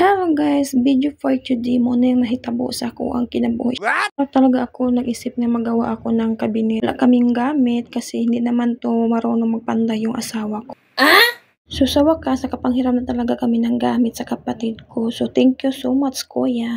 Hello guys, video for today mo na yung nahitabo sa ako ang kinabuhi. Talaga ako nag-isip na magawa ako ng kabinet. Wala kaming gamit kasi hindi naman to marunong magpanday yung asawa ko. So sa wakas, nakapanghiram na talaga kami ng gamit sa kapatid ko. So thank you so much kuya.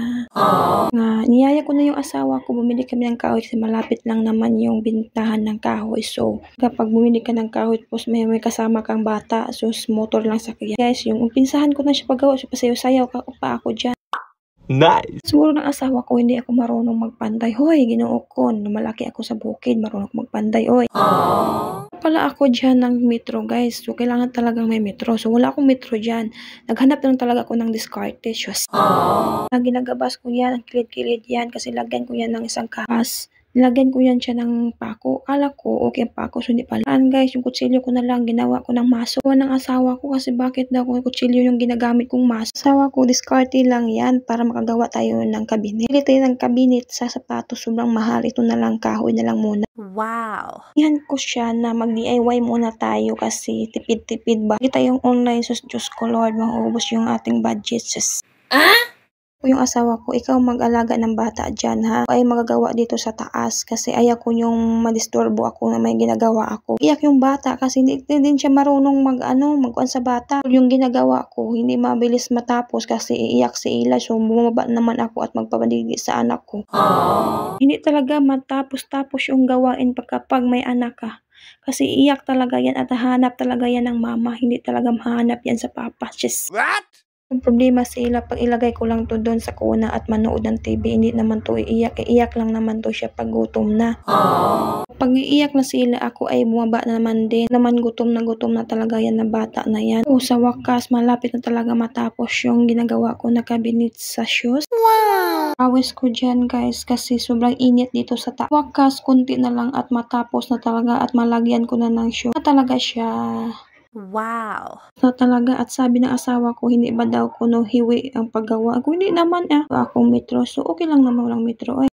Nga, niyaya ko na yung asawa ko, bumili kami ng kahoy kasi malapit lang naman yung bintahan ng kahoy. So kapag bumili ka ng kahoy, tapos may kasama kang bata, so motor lang sakyan. Guys, yung umpisahan ko na siya paggawa, so pasayaw-sayaw pa ako dyan. Nice. Siguro ng asawa ko, hindi ako marunong magpanday. Hoy, Ginoo ko, malaki ako sa bukid, marunong ako magpanday. Oy. Pala ako dyan ng metro, guys. So, kailangan talagang may metro. So, wala akong metro dyan. Naghanap lang talaga ako ng diskarte. Ginagabas ko yan, ang kilid-kilid yan, kasi lagyan ko yan ng isang kapas. Nilagyan ko yan siya ng pako. Akala ko okay ang pako, so hindi pala. Guys, yung kutsilyo ko na lang, ginawa ko ng maso. Gawa ng asawa ko kasi bakit daw kung kutsilyo yung ginagamit kong maso. Asawa ko, diskarte lang yan para makagawa tayo ng kabinet. Pili tayo ng kabinet sa sapatos, sobrang mahal. Ito na lang, kahoy na lang muna. Wow. Yan ko siya na mag-DIY muna tayo kasi tipid-tipid ba. Kita yung online, sus Diyos ko Lord, mauubos yung ating budget. Yung asawa ko, ikaw mag-alaga ng bata dyan ha. Ay magagawa dito sa taas kasi ayaw ko yung madisturbo ako na may ginagawa ako. Iyak yung bata kasi hindi din siya marunong mag-kuan sa bata. Yung ginagawa ko, hindi mabilis matapos kasi iiyak si Ila. So bumaba naman ako at magpapadigi sa anak ko. Hindi talaga matapos-tapos yung gawain pag may anak ka. Kasi iyak talaga yan at hanap talaga yan ng mama. Hindi talaga mahanap yan sa papa. What? Ang problema sila, pag ilagay ko lang to doon sa kuna at manood ng TV, hindi naman to iiyak. Iiyak lang naman to siya pag gutom na. Pag iiyak na sila, ako ay bumaba na naman din. Naman gutom na talaga yan na bata na yan. O sa wakas, malapit na talaga matapos yung ginagawa ko na cabinet sa shoes. Wow. Awes ko dyan guys kasi sobrang init dito sa wakas, kunti na lang at matapos na talaga at malagyan ko na ng shoes. Na talaga siya. Wow. Na talaga at sabi ng asawa ko, hindi ba daw kuno hiwi ang paggawa? Kung hindi naman akong metro, so okay lang naman walang metro.